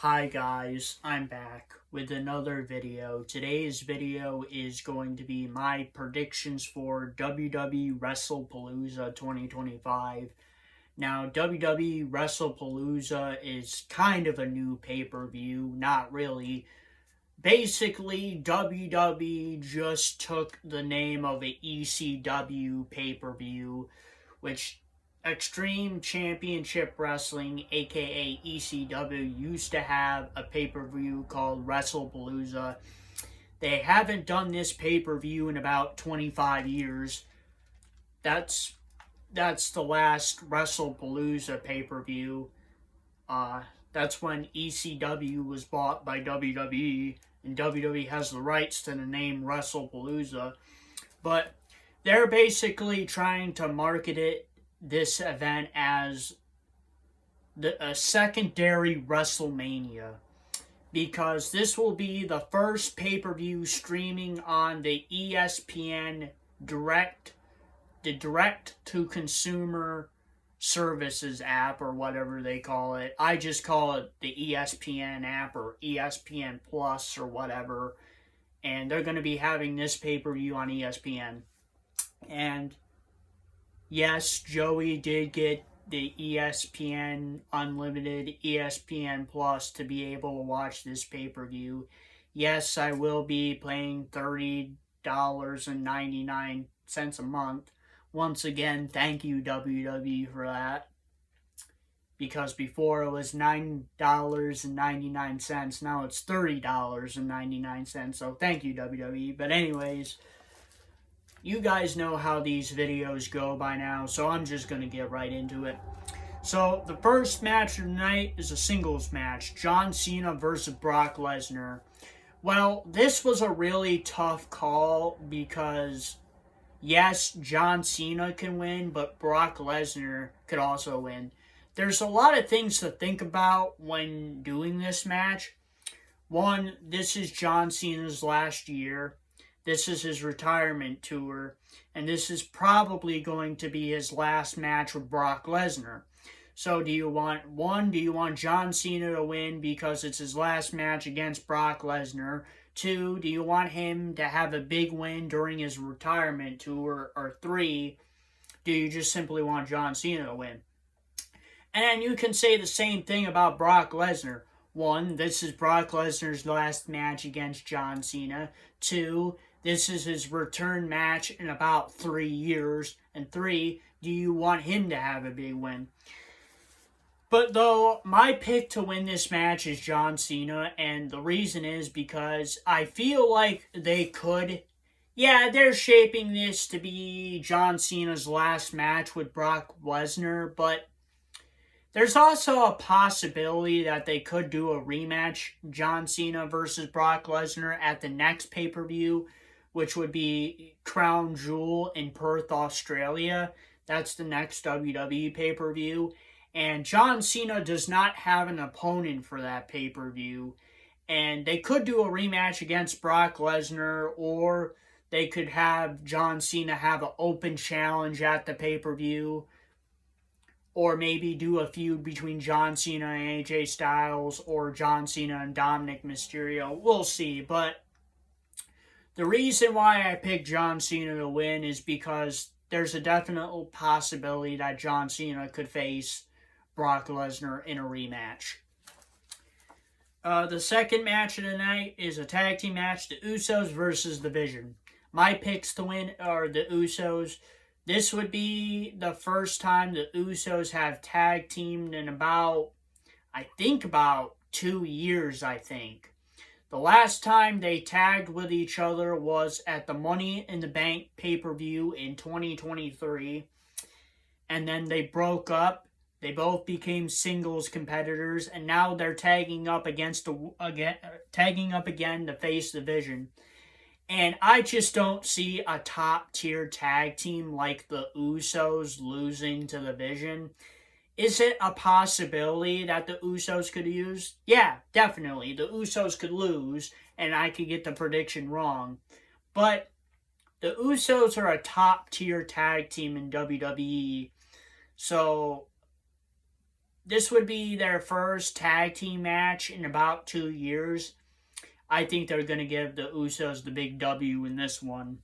Hi guys, I'm back with another video. Today's video is going to be my predictions for WWE Wrestlepalooza 2025. Now, WWE Wrestlepalooza is kind of a new pay-per-view, not really. Basically, WWE just took the name of a ECW pay-per-view, which Extreme Championship Wrestling, aka ECW, used to have a pay-per-view called Wrestlepalooza. They haven't done this pay-per-view in about 25 years. That's the last Wrestlepalooza pay-per-view. That's when ECW was bought by WWE, and WWE has the rights to the name Wrestlepalooza. But they're basically trying to market this event as a secondary WrestleMania, because this will be the first pay-per-view streaming on the ESPN the direct-to-consumer services app, or whatever they call it. I just call it the ESPN app or ESPN Plus or whatever. And they're going to be having this pay-per-view on ESPN. And yes, Joey did get the ESPN Unlimited, ESPN Plus to be able to watch this pay-per-view. Yes, I will be paying $30.99 a month. Once again, thank you, WWE, for that. Because before it was $9.99, now it's $30.99. So thank you, WWE. But anyways, you guys know how these videos go by now, so I'm just going to get right into it. So the first match of the night is a singles match, John Cena versus Brock Lesnar. Well, this was a really tough call because, yes, John Cena can win, but Brock Lesnar could also win. There's a lot of things to think about when doing this match. One, this is John Cena's last year. This is his retirement tour, and this is probably going to be his last match with Brock Lesnar. So do you want John Cena to win because it's his last match against Brock Lesnar? Two, do you want him to have a big win during his retirement tour? Or three, do you just simply want John Cena to win? And you can say the same thing about Brock Lesnar. One, this is Brock Lesnar's last match against John Cena. Two, this is his return match in about 3 years. And three, do you want him to have a big win? But though, my pick to win this match is John Cena, and the reason is because I feel like they could. Yeah, they're shaping this to be John Cena's last match with Brock Lesnar, but there's also a possibility that they could do a rematch, John Cena versus Brock Lesnar, at the next pay-per-view, which would be Crown Jewel in Perth, Australia. That's the next WWE pay-per-view. And John Cena does not have an opponent for that pay-per-view. And they could do a rematch against Brock Lesnar, or they could have John Cena have an open challenge at the pay-per-view. Or maybe do a feud between John Cena and AJ Styles, or John Cena and Dominic Mysterio. We'll see. But the reason why I picked John Cena to win is because there's a definite possibility that John Cena could face Brock Lesnar in a rematch. The second match of the night is a tag team match, the Usos versus The Vision. My picks to win are the Usos. This would be the first time the Usos have tag teamed in about 2 years, I think. The last time they tagged with each other was at the Money in the Bank pay-per-view in 2023. And then they broke up. They both became singles competitors, and now they're tagging up again to face The Vision. And I just don't see a top-tier tag team like the Usos losing to The Vision. Is it a possibility that the Usos could use? Yeah, definitely. The Usos could lose, and I could get the prediction wrong. But the Usos are a top-tier tag team in WWE. So this would be their first tag team match in about 2 years. I think they're going to give the Usos the big W in this one.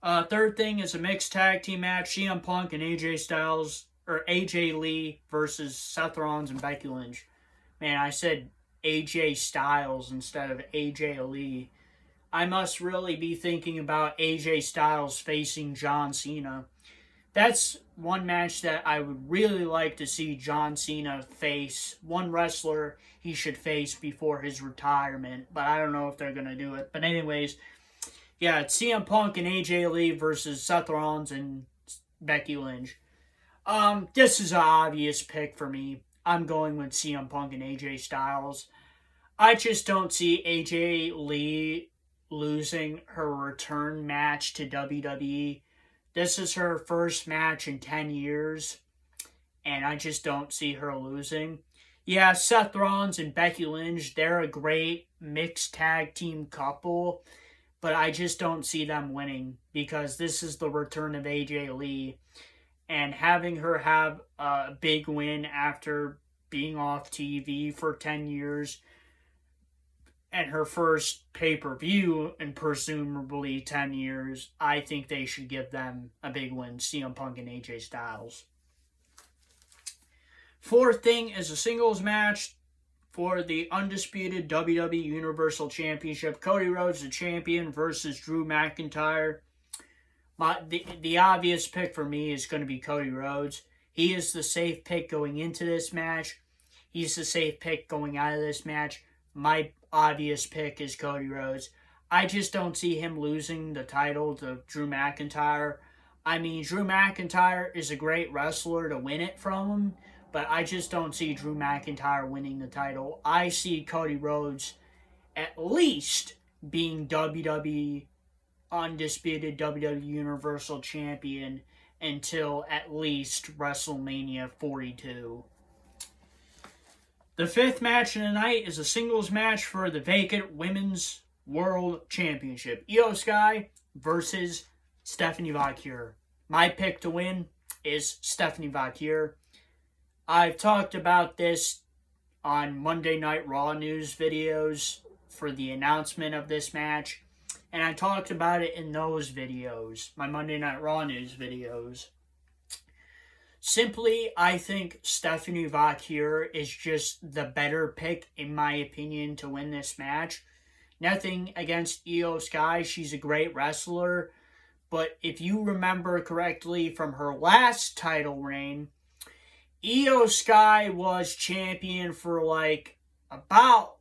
Third thing is a mixed tag team match. CM Punk and AJ Lee versus Seth Rollins and Becky Lynch. Man, I said AJ Styles instead of AJ Lee. I must really be thinking about AJ Styles facing John Cena. That's one match that I would really like to see John Cena face. One wrestler he should face before his retirement, but I don't know if they're going to do it. But anyways, yeah, it's CM Punk and AJ Lee versus Seth Rollins and Becky Lynch. This is an obvious pick for me. I'm going with CM Punk and AJ Styles. I just don't see AJ Lee losing her return match to WWE. This is her first match in 10 years, and I just don't see her losing. Yeah, Seth Rollins and Becky Lynch, they're a great mixed tag team couple, but I just don't see them winning because this is the return of AJ Lee, and having her have a big win after being off TV for 10 years and her first pay-per-view in presumably 10 years, I think they should give them a big win, CM Punk and AJ Styles. Fourth thing is a singles match for the undisputed WWE Universal Championship. Cody Rhodes, the champion, versus Drew McIntyre. The obvious pick for me is going to be Cody Rhodes. He is the safe pick going into this match. He's the safe pick going out of this match. My obvious pick is Cody Rhodes. I just don't see him losing the title to Drew McIntyre. I mean, Drew McIntyre is a great wrestler to win it from him, but I just don't see Drew McIntyre winning the title. I see Cody Rhodes at least being WWE undisputed WWE Universal Champion until at least WrestleMania 42. The fifth match of the night is a singles match for the vacant Women's World Championship. Io Sky versus Stephanie Valkyrie. My pick to win is Stephanie Valkyrie. I've talked about this on Monday Night Raw news videos for the announcement of this match, and I talked about it in those videos, my Monday Night Raw news videos. Simply, I think Stephanie Valkyrie is just the better pick, in my opinion, to win this match. Nothing against Io Sky. She's a great wrestler. But if you remember correctly from her last title reign, Io Sky was champion for about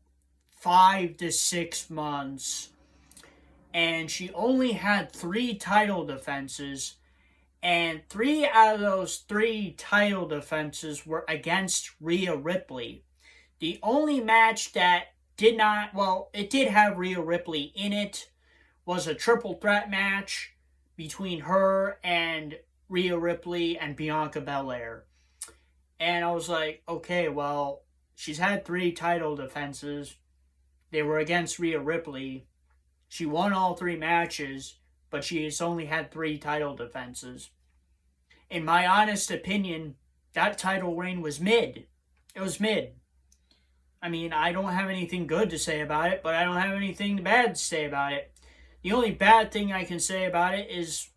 5 to 6 months. And she only had 3 title defenses. And 3 out of those 3 title defenses were against Rhea Ripley. The only match that it did have Rhea Ripley in it, was a triple threat match between her and Rhea Ripley and Bianca Belair. And I was like, okay, well, she's had 3 title defenses. They were against Rhea Ripley. She won all 3 matches, but she has only had 3 title defenses. In my honest opinion, that title reign was mid. It was mid. I mean, I don't have anything good to say about it, but I don't have anything bad to say about it. The only bad thing I can say about it is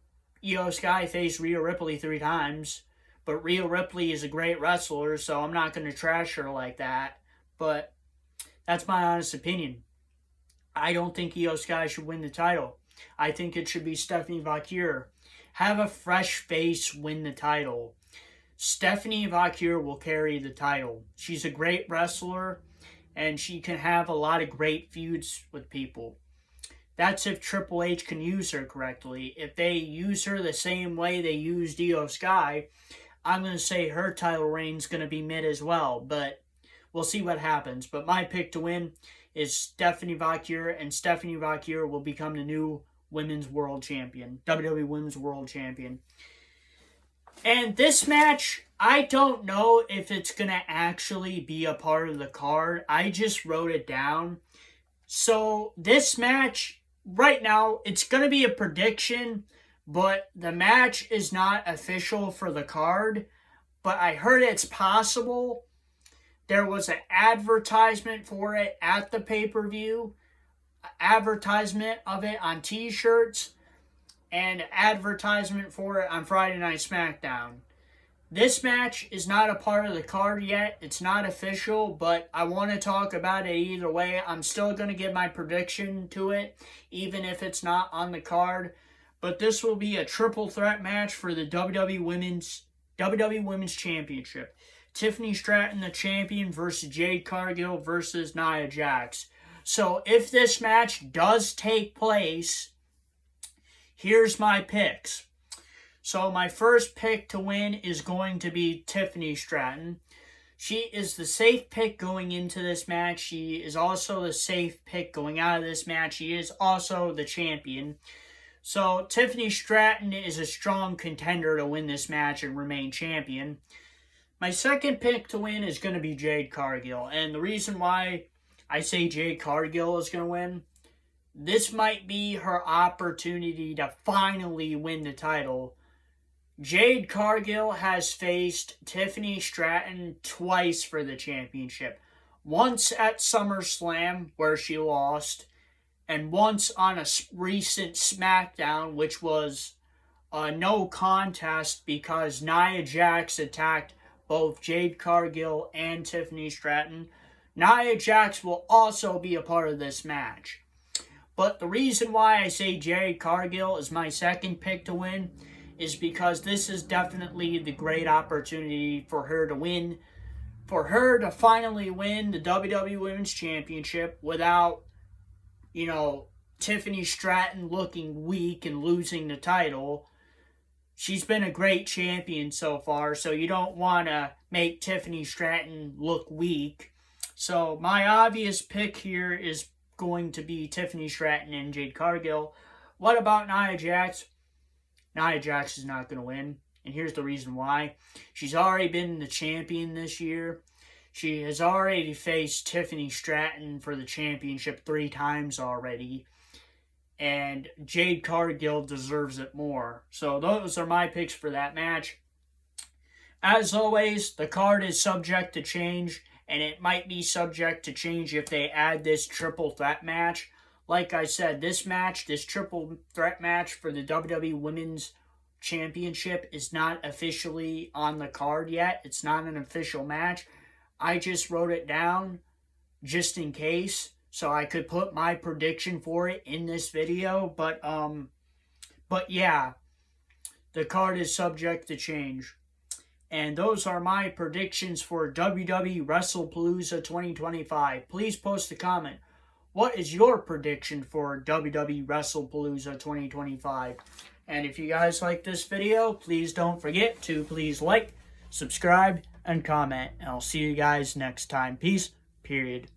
Io Sky faced Rhea Ripley 3 times, but Rhea Ripley is a great wrestler, so I'm not going to trash her like that. But that's my honest opinion. I don't think Io Sky should win the title. I think it should be Stephanie Valkyrie. Have a fresh face win the title. Stephanie Valkyrie will carry the title. She's a great wrestler, and she can have a lot of great feuds with people. That's if Triple H can use her correctly. If they use her the same way they used Io Sky, I'm going to say her title reign's going to be mid as well, but we'll see what happens. But my pick to win is Stephanie Valkyrie, and Stephanie Valkyrie will become the new Women's World Champion, WWE Women's World Champion. And this match, I don't know if it's going to actually be a part of the card. I just wrote it down. So this match, right now, it's going to be a prediction, but the match is not official for the card. but I heard it's possible. There was an advertisement for it at the pay-per-view, advertisement of it on t-shirts, and advertisement for it on Friday Night SmackDown. This match is not a part of the card yet. It's not official, but I want to talk about it either way. I'm still going to give my prediction to it, even if it's not on the card. But this will be a triple threat match for the WWE Women's Championship. Tiffany Stratton, the champion, versus Jade Cargill versus Nia Jax. So if this match does take place, here's my picks. So my first pick to win is going to be Tiffany Stratton. She is the safe pick going into this match. She is also the safe pick going out of this match. She is also the champion. So Tiffany Stratton is a strong contender to win this match and remain champion. My second pick to win is going to be Jade Cargill. And the reason why I say Jade Cargill is going to win, this might be her opportunity to finally win the title. Jade Cargill has faced Tiffany Stratton twice for the championship. Once at SummerSlam, where she lost, and once on a recent SmackDown, which was a no contest because Nia Jax attacked both Jade Cargill and Tiffany Stratton. Nia Jax will also be a part of this match. But the reason why I say Jade Cargill is my second pick to win is because this is definitely the great opportunity for her to win, for her to finally win the WWE Women's Championship without, Tiffany Stratton looking weak and losing the title. She's been a great champion so far, so you don't want to make Tiffany Stratton look weak. So my obvious pick here is going to be Tiffany Stratton and Jade Cargill. What about Nia Jax? Nia Jax is not going to win, and here's the reason why. She's already been the champion this year. She has already faced Tiffany Stratton for the championship 3 times already, and Jade Cargill deserves it more. So those are my picks for that match. As always, the card is subject to change, and it might be subject to change if they add this triple threat match. Like I said, this triple threat match for the WWE Women's Championship is not officially on the card yet. It's not an official match. I just wrote it down just in case, so I could put my prediction for it in this video. But yeah, the card is subject to change. And those are my predictions for WWE Wrestlepalooza 2025. Please post a comment. What is your prediction for WWE Wrestlepalooza 2025? And if you guys like this video, please don't forget to please like, subscribe, and comment. And I'll see you guys next time. Peace, period.